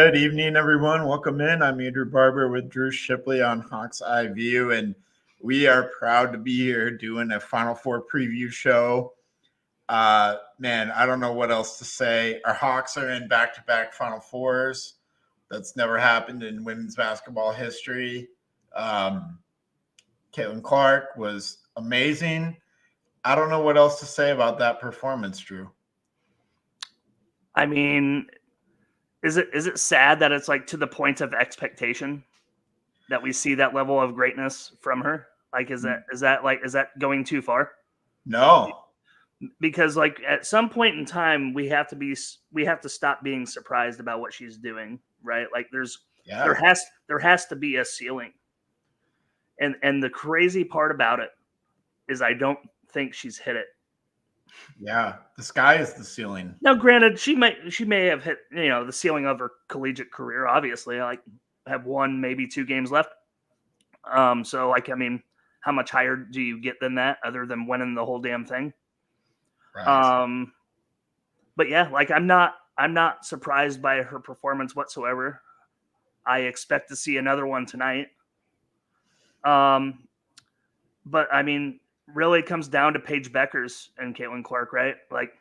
Good evening, everyone. Welcome in. I'm Andrew Barber with Drew Shipley on Hawks Eye View, and we are proud to be here doing a Final Four preview show. Man, I don't know what else to say. Our Hawks are in back-to-back Final Fours. That's never happened in women's basketball history. Caitlin Clark was amazing. I don't know what else to say about that performance, Drew. I mean, is it sad that it's like to the point of expectation that we see that level of greatness from her? Like, is that going too far? No. Because like at some point in time we have to stop being surprised about what she's doing, right? Like there has to be a ceiling. And the crazy part about it is I don't think she's hit it. Yeah, the sky is the ceiling. Now, granted, she may have hit the ceiling of her collegiate career. Obviously, like have one, maybe 2 games left. So like, I mean, how much higher do you get than that, other than winning the whole damn thing? Right. But yeah, like I'm not surprised by her performance whatsoever. I expect to see another one tonight. But I mean, really it comes down to Paige Beckers and Caitlin Clark, right? Like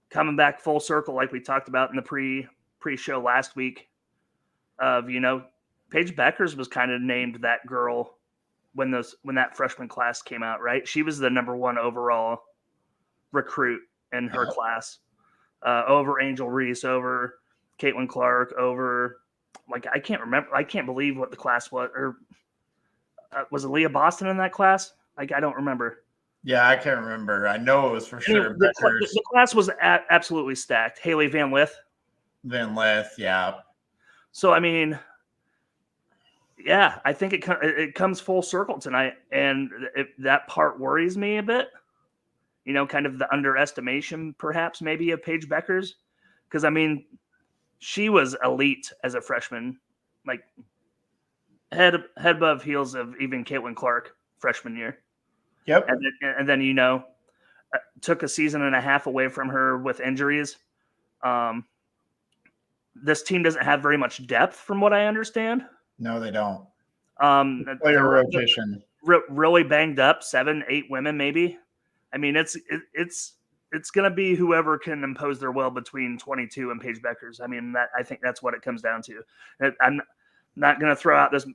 coming back full circle, like we talked about in the pre-show last week. Paige Beckers was kind of named that girl when that freshman class came out, right? She was the number 1 overall recruit in her class, over Angel Reese, over Caitlin Clark, over like I can't believe what the class was, or was it Leah Boston in that class? Like I don't remember. Yeah, I can't remember. I know it was for sure. The class was absolutely stacked. Haley Van Lith. Yeah. So I mean, yeah, I think it comes full circle tonight, and that part worries me a bit. Kind of the underestimation, perhaps, maybe of Paige Beckers, because I mean, she was elite as a freshman, like head above heels of even Caitlin Clark freshman year. Yep. And then took a season and a half away from her with injuries. This team doesn't have very much depth, from what I understand. No, they don't. Player rotation really banged up, 7, 8 women maybe. I mean, it's going to be whoever can impose their will between 22 and Paige Beckers. I mean, I think that's what it comes down to. I'm not going to throw out this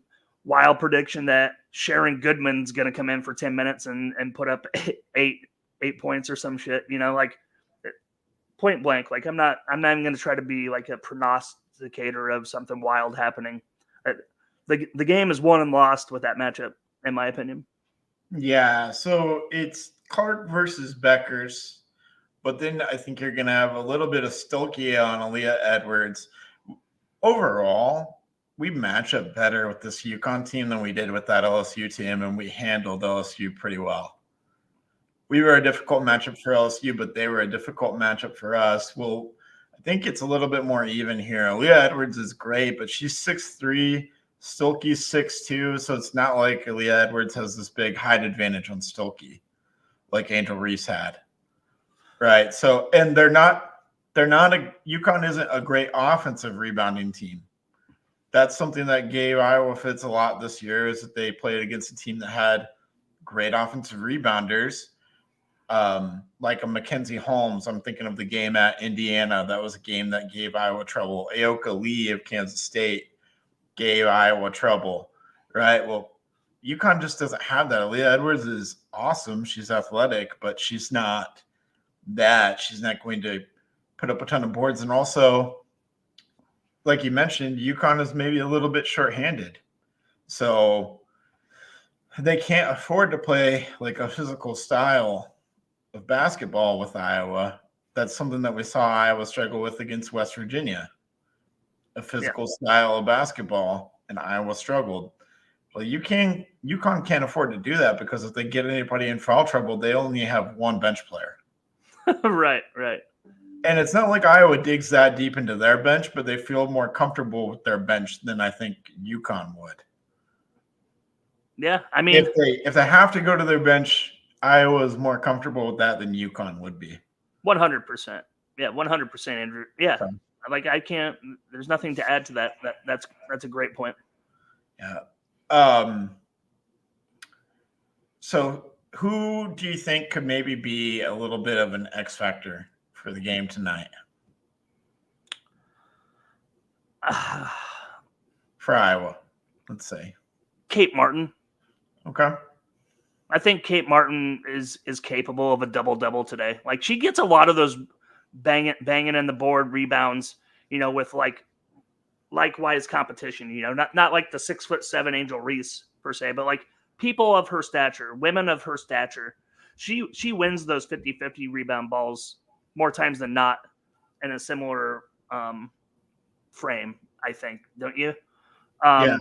wild prediction that Sharon Goodman's going to come in for 10 minutes and put up 8 points or some shit, like point blank. Like I'm not even going to try to be like a prognosticator of something wild happening. The game is won and lost with that matchup, in my opinion. Yeah, so it's Clark versus Beckers, but then I think you're going to have a little bit of Stolke on Aaliyah Edwards. Overall, we match up better with this UConn team than we did with that LSU team, and we handled LSU pretty well. We were a difficult matchup for LSU, but they were a difficult matchup for us. Well, I think it's a little bit more even here. Aaliyah Edwards is great, but she's 6'3", Stolke's 6'2", so it's not like Aaliyah Edwards has this big height advantage on Stolke like Angel Reese had. Right. So, and UConn isn't a great offensive rebounding team. That's something that gave Iowa fits a lot this year, is that they played against a team that had great offensive rebounders, like a Mackenzie Holmes. I'm thinking of the game at Indiana. That was a game that gave Iowa trouble. Aoka Lee of Kansas State gave Iowa trouble, right? Well, UConn just doesn't have that. Aaliyah Edwards is awesome. She's athletic, but she's not that. She's not going to put up a ton of boards. And also, like you mentioned, UConn is maybe a little bit shorthanded. So they can't afford to play like a physical style of basketball with Iowa. That's something that we saw Iowa struggle with against West Virginia. A physical style of basketball, and Iowa struggled. Well, UConn can't afford to do that, because if they get anybody in foul trouble, they only have one bench player. Right. And it's not like Iowa digs that deep into their bench, but they feel more comfortable with their bench than I think UConn would. Yeah, I mean, if they have to go to their bench, Iowa is more comfortable with that than UConn would be. 100%. Yeah, 100%, Andrew. Yeah, Like I can't. There's nothing to add to that. That's a great point. Yeah. So who do you think could maybe be a little bit of an X factor for the game tonight? For Iowa, let's say. Kate Martin. Okay. I think Kate Martin is capable of a double today. Like she gets a lot of those banging in the board rebounds, with likewise competition, not like the 6'7" Angel Reese per se, but like people of her stature, women of her stature. She wins those 50-50 rebound balls more times than not in a similar frame, I think, don't you? Yeah.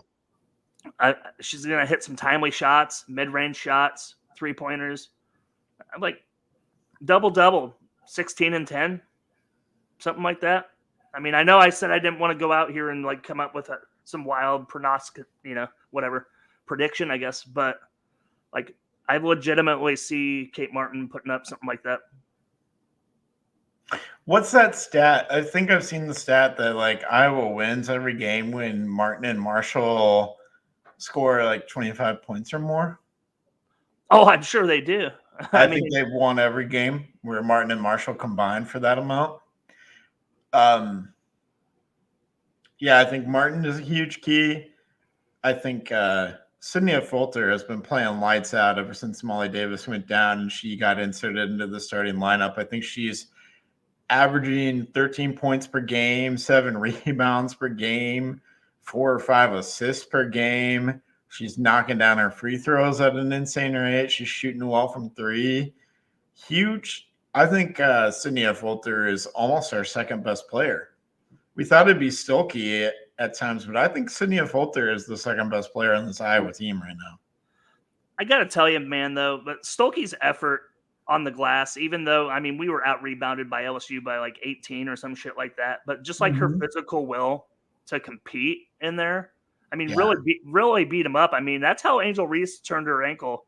She's going to hit some timely shots, mid-range shots, three-pointers. I'm like double, 16 and 10, something like that. I mean, I know I said I didn't want to go out here and like come up with some wild prognostic, whatever prediction, I guess, but like I legitimately see Kate Martin putting up something like that. What's that stat? I think I've seen the stat that like Iowa wins every game when Martin and Marshall score like 25 points or more. Oh, I'm sure they do. I think they've won every game where Martin and Marshall combined for that amount. Yeah, I think Martin is a huge key. I think Sydney Fulter has been playing lights out ever since Molly Davis went down and she got inserted into the starting lineup. I think she's averaging 13 points per game, 7 rebounds per game, 4 or 5 assists per game. She's knocking down her free throws at an insane rate. She's shooting well from 3. Huge. I think Sydney Fulter is almost our second best player. We thought it'd be Stolke at times, but I think Sydney Fulter is the second best player on this Iowa team right now. I got to tell you, man, though, but Stolke's effort on the glass, even though, I mean, we were out rebounded by LSU by like 18 or some shit like that, but just like her physical will to compete in there, I mean, really beat him up. I mean, that's how Angel Reese turned her ankle,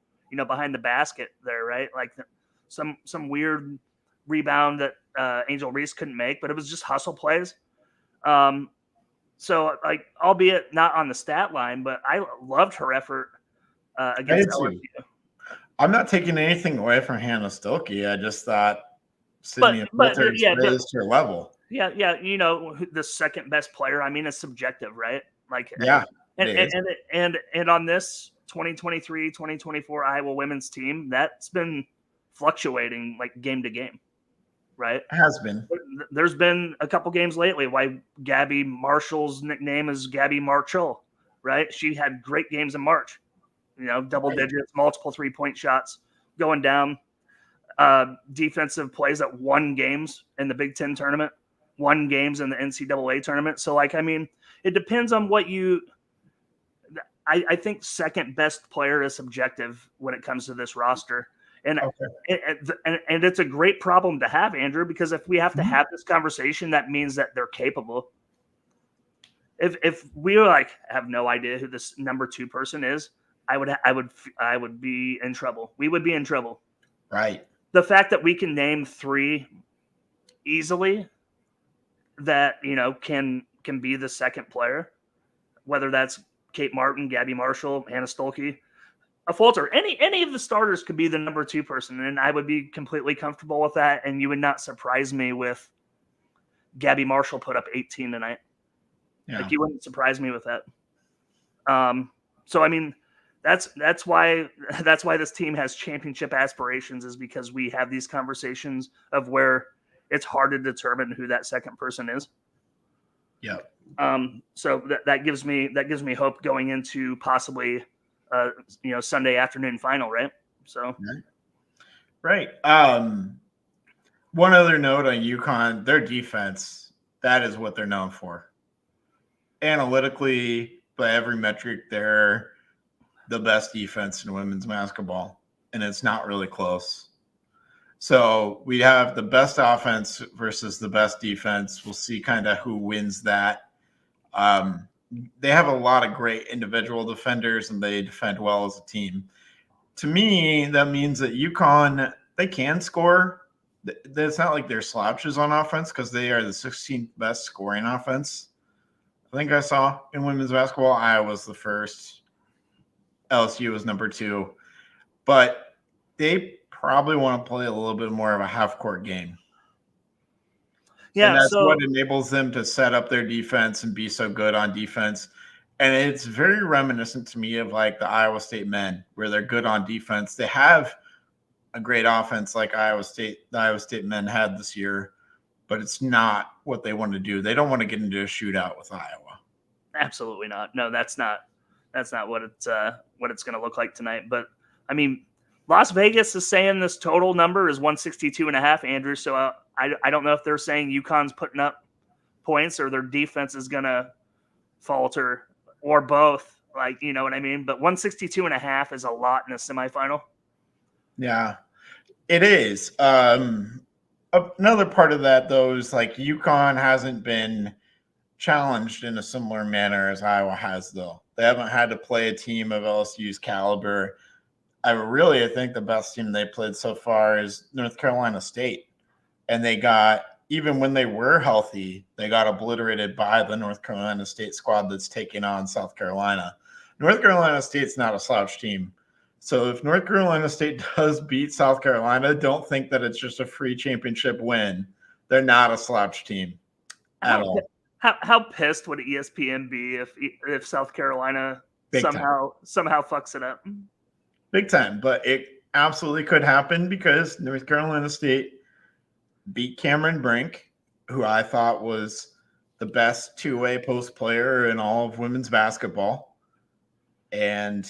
behind the basket there, right? Like some weird rebound that Angel Reese couldn't make, but it was just hustle plays. So like, albeit not on the stat line, but I loved her effort against LSU. I'm not taking anything away from Hannah Stolke. I just thought Sydney Fulter raised her level. Yeah. The second best player. I mean, it's subjective, right? Like, yeah. And on this 2023-2024 Iowa women's team, that's been fluctuating like game to game, right? It has been. There's been a couple games lately why Gabby Marshall's nickname is Gabby Marshall, right? She had great games in March. Double digits, multiple 3-point shots going down, defensive plays that won games in the Big Ten tournament, won games in the NCAA tournament. So, like, I mean, it depends on what I think second best player is subjective when it comes to this roster. And, and it's a great problem to have, Andrew, because if we have to have this conversation, that means that they're capable. If we were like, have no idea who this number 2 person is, I would be in trouble. We would be in trouble. Right. The fact that we can name 3 easily that, can be the second player, whether that's Kate Martin, Gabby Marshall, Hannah Stolke, a Fulter, any of the starters could be the number 2 person. And I would be completely comfortable with that. And you would not surprise me with Gabby Marshall put up 18 tonight. Yeah. Like you wouldn't surprise me with that. So, I mean, that's why this team has championship aspirations, is because we have these conversations of where it's hard to determine who that second person is. Yeah. So that gives me hope going into possibly Sunday afternoon final, right? So right. One other note on UConn, their defense, that is what they're known for. Analytically, by every metric, they're the best defense in women's basketball, and it's not really close. So we have the best offense versus the best defense. We'll see kind of who wins that. They have a lot of great individual defenders, and they defend well as a team. To me, that means that UConn, they can score. It's not like they're slouches on offense because they are the 16th best scoring offense. I think I saw in women's basketball. Iowa's the first. LSU was number 2. But they probably want to play a little bit more of a half-court game. Yeah, and that's so what enables them to set up their defense and be so good on defense. And it's very reminiscent to me of like the Iowa State men, where they're good on defense. They have a great offense like the Iowa State men had this year, but it's not what they want to do. They don't want to get into a shootout with Iowa. absolutely not. No, that's not what it's going to look like tonight. But I mean, Las Vegas is saying this total number is 162.5, Andrew. So I don't know if they're saying UConn's putting up points or their defense is going to falter or both. Like, you know what I mean? But 162.5 is a lot in a semifinal. Yeah, it is. Another part of that, though, is like UConn hasn't been challenged in a similar manner as Iowa has, though. They haven't had to play a team of LSU's caliber. I think the best team they played so far is North Carolina State. And they got, even when they were healthy, they got obliterated by the North Carolina State squad that's taking on South Carolina. North Carolina State's not a slouch team. So if North Carolina State does beat South Carolina, don't think that it's just a free championship win. They're not a slouch team at all. How pissed would ESPN be if South Carolina somehow fucks it up? Big time, but it absolutely could happen because North Carolina State beat Cameron Brink, who I thought was the best two-way post player in all of women's basketball. And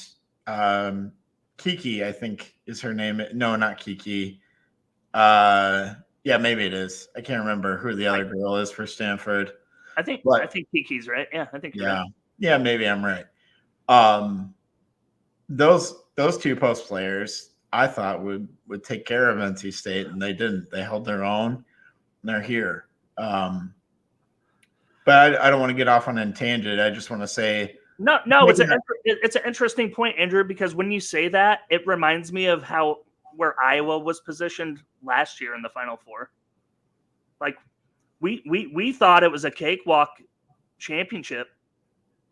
Kiki, I think is her name. No, not Kiki. Yeah, maybe it is. I can't remember who the other girl is for Stanford. I think Kiki's right. Yeah, I think you're right. Yeah, maybe I'm right. Those two post players I thought would take care of NC State, and they didn't. They held their own, and they're here. But I don't want to get off on a tangent. I just want to say no. It's an interesting point, Andrew, because when you say that, it reminds me of where Iowa was positioned last year in the Final Four. Like we thought it was a cakewalk championship.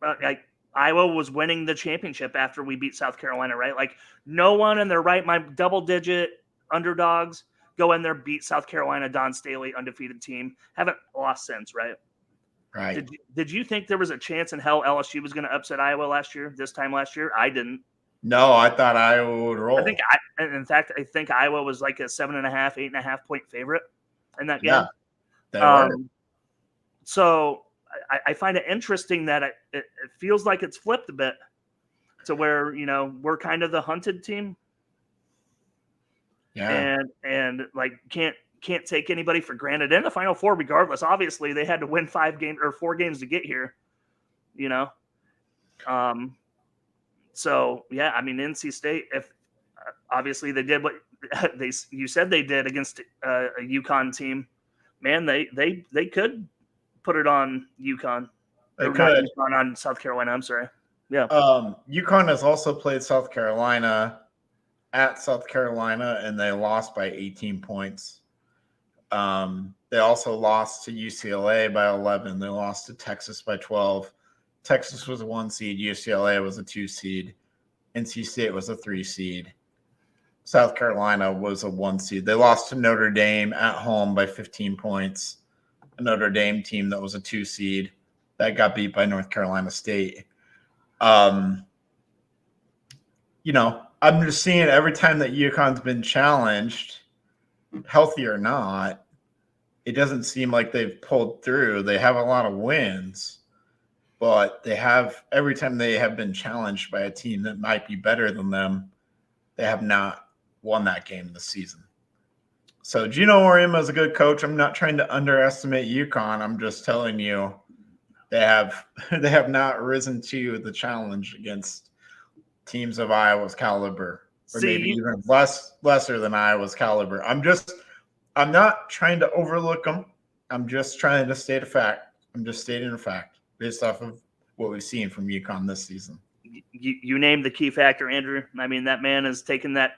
Like Iowa was winning the championship after we beat South Carolina, right? Like no one in their right mind, double-digit underdogs go in there, beat South Carolina, Don Staley, undefeated team, haven't lost since, right? Right. Did you think there was a chance in hell LSU was going to upset Iowa this time last year? I didn't. No, I thought Iowa would roll. In fact, I think Iowa was like a 7.5, 8.5 point favorite in that game. Yeah, they were. So I find it interesting that it feels like it's flipped a bit to where, you know, we're kind of the hunted team. Yeah. And like can't take anybody for granted in the Final Four regardless. Obviously, they had to win 4 games to get here, you know. So yeah, I mean, NC State, if obviously they did what you said they did against a UConn team, man, they could put it on UConn. They could. On South Carolina. I'm sorry. Yeah. UConn has also played South Carolina at South Carolina, and they lost by 18 points. They also lost to UCLA by 11. They lost to Texas by 12. Texas was a 1 seed. UCLA was a 2 seed. NC State was a 3 seed. South Carolina was a 1 seed. They lost to Notre Dame at home by 15 points. A Notre Dame team that was a 2 seed that got beat by North Carolina State. You know, I'm just seeing every time that UConn's been challenged, healthy or not, it doesn't seem like they've pulled through. They have a lot of wins, but every time they have been challenged by a team that might be better than them, they have not won that game this season. So Gino Auriemma is a good coach. I'm not trying to underestimate UConn. I'm just telling you they have not risen to the challenge against teams of Iowa's caliber, or maybe even lesser than Iowa's caliber. I'm not trying to overlook them. I'm just trying to state a fact. I'm just stating a fact based off of what we've seen from UConn this season. You named the key factor, Andrew. I mean, that man has taken that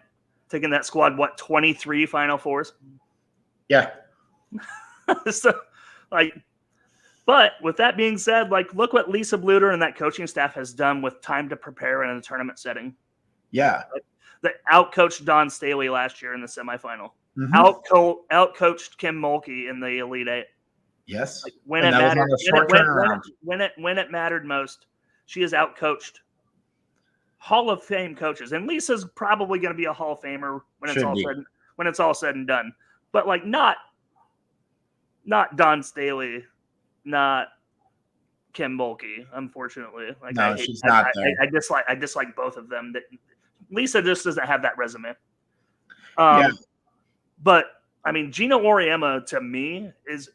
squad, 23 Final Fours? Yeah. So, like, but with that being said, like, look what Lisa Bluter and that coaching staff has done with time to prepare in a tournament setting. Yeah. Like, they outcoached Don Staley last year in the semifinal. Mhm. Outcoached Kim Mulkey in the Elite Eight. Yes. Like, when And it that was mattered, on a short turnaround. when it mattered most, she has outcoached Hall of Fame coaches. And Lisa's probably going to be a Hall of Famer when Should be. it's all said and done. But like not Don Staley, not Kim Mulkey, unfortunately. Like No, she's not there. I dislike both of them. That Lisa just doesn't have that resume. Yeah. But I mean, Gina Auriemma to me is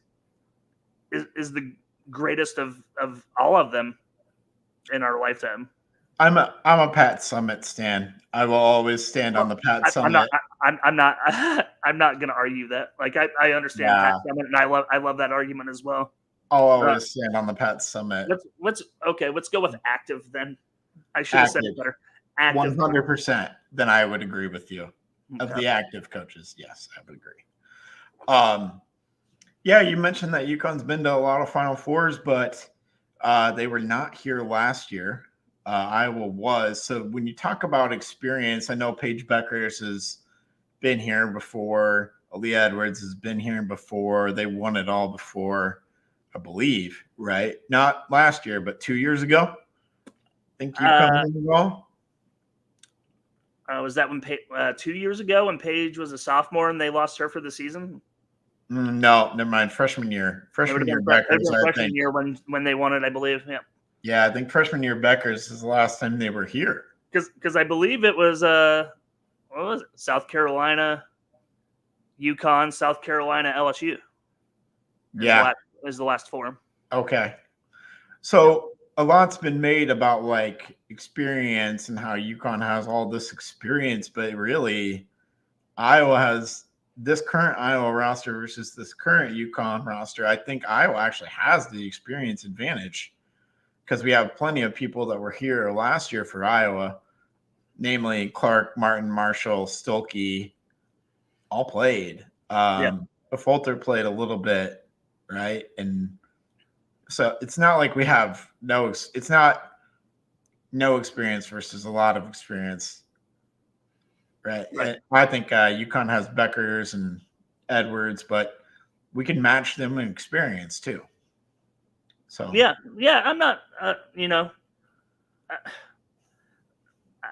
the greatest of all of them in our lifetime. I'm a Pat Summitt stan. I will always stand on the Pat Summitt. I'm not I'm not gonna argue that. Like I understand Pat Summitt, and I love that argument as well. I'll always stand on the Pat Summitt. Let's go with active then. I should have said it better. Active 100%. Then I would agree with you. Okay. Of the active coaches, yes, I would agree. Yeah, you mentioned that UConn's been to a lot of Final Fours, but they were not here last year. Iowa was. So when you talk about experience, I know Paige Beckers has been here before. Aaliyah Edwards has been here before. They won it all before, I believe, right? Not last year, but 2 years ago. I think UConn won it all. Was that when 2 years ago when Paige was a sophomore and they lost her for the season? No, never mind. Freshman year. Freshman year when they won it, I believe. Yeah. Yeah, I think freshman year Beckers is the last time they were here. Because I believe it was what was it? South Carolina, UConn, South Carolina, LSU. Yeah, is the last four. Okay, so a lot's been made about like experience and how UConn has all this experience, but really, Iowa has this current Iowa roster versus this current UConn roster. I think Iowa actually has the experience advantage, because we have plenty of people that were here last year for Iowa, namely Clark, Martin, Marshall, Stolke, all played. Fulter played a little bit, right? And so it's not like we have no experience versus a lot of experience, right? And I think UConn has Beckers and Edwards, but we can match them in experience too. So yeah, I'm not,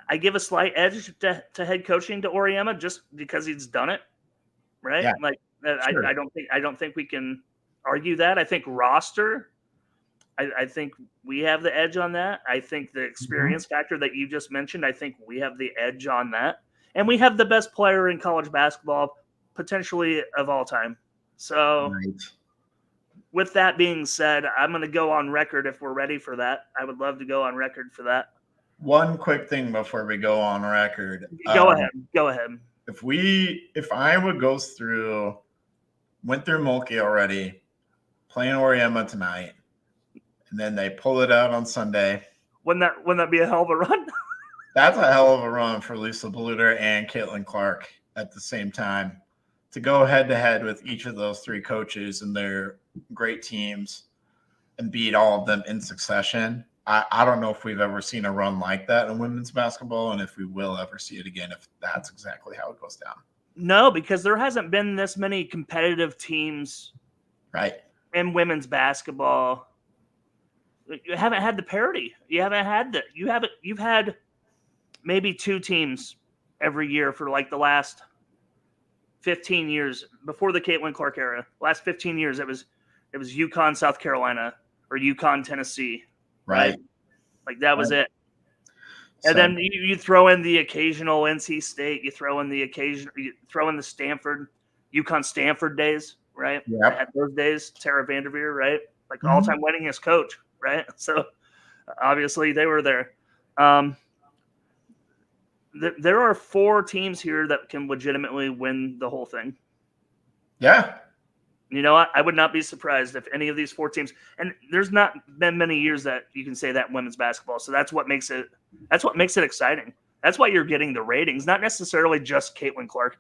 I give a slight edge to head coaching to Auriemma just because he's done it, right? Yeah, like sure. I don't think we can argue that. I think roster, I think we have the edge on that. I think the experience factor that you just mentioned, I think we have the edge on that, and we have the best player in college basketball potentially of all time. So. Right. With that being said, I'm going to go on record if we're ready for that. I would love to go on record for that. One quick thing before we go on record. Go ahead. If Iowa went through Mulkey already, playing Auriemma tonight, and then they pull it out on Sunday. Wouldn't that be a hell of a run? That's a hell of a run for Lisa Bluter and Caitlin Clark at the same time, to go head-to-head with each of those three coaches and their great teams and beat all of them in succession. I don't know if we've ever seen a run like that in women's basketball, and if we will ever see it again, if that's exactly how it goes down. No, because there hasn't been this many competitive teams in women's basketball. You haven't had the parity. You haven't had that. You've had maybe two teams every year for like the last 15 years before the Caitlin Clark era. Last 15 years, it was UConn, South Carolina, or UConn, Tennessee. Right. Like that was it. And then you throw in the occasional NC State, you throw in the Stanford, UConn Stanford days, right? Yeah. At those days, Tara Vanderveer, right? Like all-time winningest coach, right? So obviously they were there. There are four teams here that can legitimately win the whole thing. Yeah. You know what? I would not be surprised if any of these four teams, and there's not been many years that you can say that in women's basketball. So that's what makes it exciting. That's why you're getting the ratings, not necessarily just Caitlin Clark.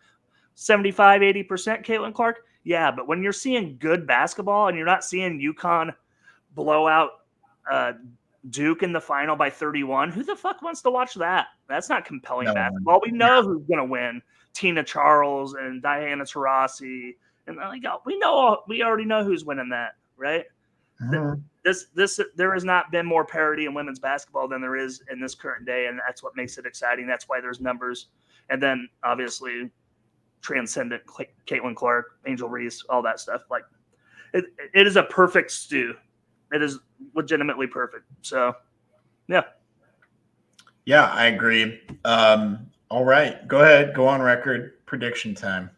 75, 80% Caitlin Clark? Yeah, but when you're seeing good basketball and you're not seeing UConn blow out Duke in the final by 31, who the fuck wants to watch that? That's not compelling basketball. We know who's going to win. Tina Charles and Diana Taurasi. And we already know who's winning that, right? Mhm. There has not been more parity in women's basketball than there is in this current day, and that's what makes it exciting. That's why there's numbers. And then obviously transcendent Caitlin Clark, Angel Reese, all that stuff. Like it is a perfect stew. It is legitimately perfect. So yeah. Yeah, I agree. All right. Go ahead. Go on record. Prediction time.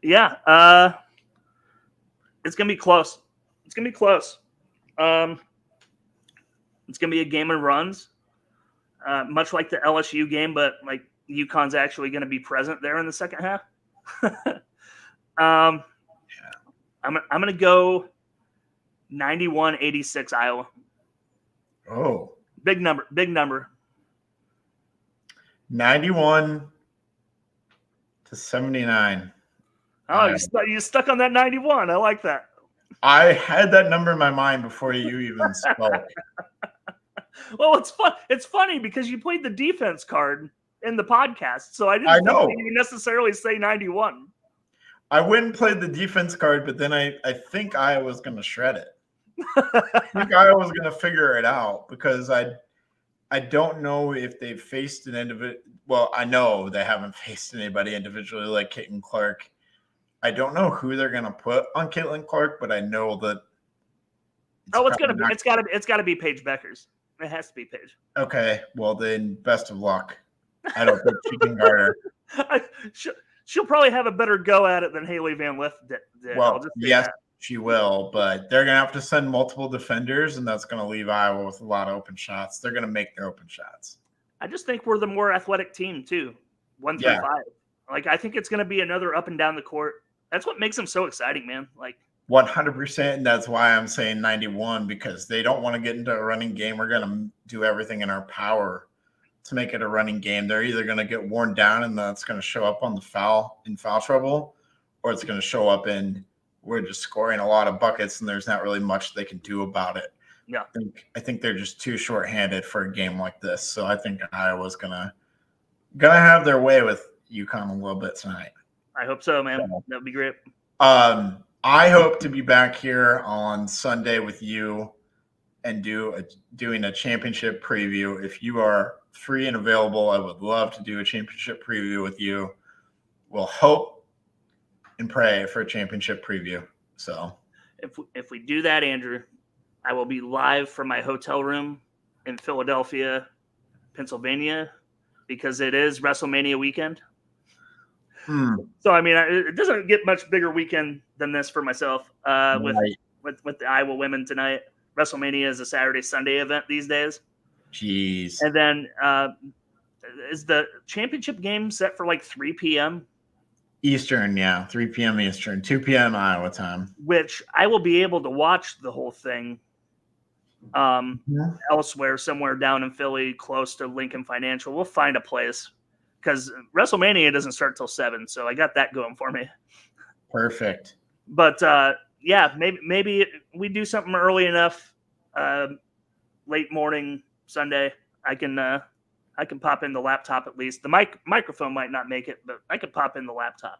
Yeah. It's gonna be close. It's gonna be close. It's gonna be a game of runs. Much like the LSU game, but like UConn's actually going to be present there in the second half. I'm going to go 91-86 Iowa. Oh, big number. 91-79. Oh, you stuck on that 91. I like that. I had that number in my mind before you even spoke. Well, it's fun. It's funny because you played the defense card in the podcast, so I didn't think you necessarily say 91. I wouldn't play the defense card, but then I think I was going to shred it. I think I was going to figure it out because I don't know if they've faced an individual. Well, I know they haven't faced anybody individually like Caitlin Clark. I don't know who they're going to put on Caitlin Clark, but I know that. It's got to be Paige Beckers. It has to be Paige. Okay, well then, best of luck. I don't think she can guard her. She'll probably have a better go at it than Haley Van Lith did. Well, yes, she will, but they're going to have to send multiple defenders, and that's going to leave Iowa with a lot of open shots. They're going to make their open shots. I just think we're the more athletic team, too, 1 through 5. Like, I think it's going to be another up and down the court. That's what makes them so exciting, man. Like 100%, and that's why I'm saying 91, because they don't want to get into a running game. We're going to do everything in our power to make it a running game. They're either going to get worn down, and that's going to show up on the foul trouble, or it's going to show up in we're just scoring a lot of buckets, and there's not really much they can do about it. Yeah, I think they're just too shorthanded for a game like this. So I think Iowa's gonna have their way with UConn a little bit tonight. I hope so, man. That would be great. I hope to be back here on Sunday with you and doing a championship preview. If you are free and available, I would love to do a championship preview with you. We'll hope and pray for a championship preview. So if we do that, Andrew, I will be live from my hotel room in Philadelphia, Pennsylvania, because it is WrestleMania weekend. So, I mean, it doesn't get much bigger weekend than this for myself with the Iowa women tonight. WrestleMania is a Saturday, Sunday event these days. Jeez. And then is the championship game set for like 3 p.m.? Eastern, yeah. 3 p.m. Eastern, 2 p.m. Iowa time. Which I will be able to watch the whole thing elsewhere, somewhere down in Philly, close to Lincoln Financial. We'll find a place. Because WrestleMania doesn't start till 7, so I got that going for me. Perfect. But yeah, maybe we do something early enough, late morning Sunday. I can pop in the laptop at least. The microphone might not make it, but I could pop in the laptop.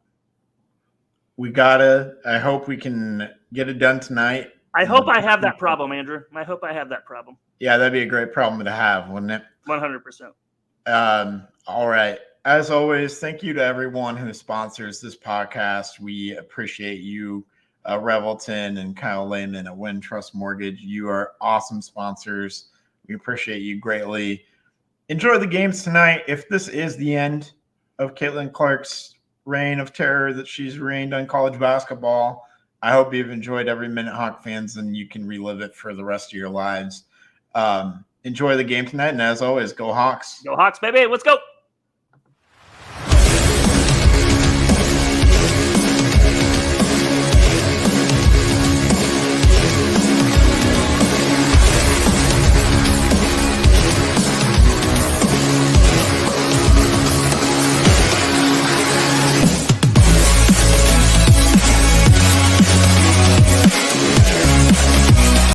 I hope we can get it done tonight. I hope I have that problem, Andrew. I hope I have that problem. Yeah, that'd be a great problem to have, wouldn't it? 100%. All right. As always, thank you to everyone who sponsors this podcast. We appreciate you, Revelton and Kyle Lehman at Wintrust Mortgage. You are awesome sponsors. We appreciate you greatly. Enjoy the games tonight. If this is the end of Caitlin Clark's reign of terror that she's reigned on college basketball, I hope you've enjoyed every minute, Hawk fans, and you can relive it for the rest of your lives. Enjoy the game tonight, and as always, go Hawks. Go Hawks, baby. Let's go.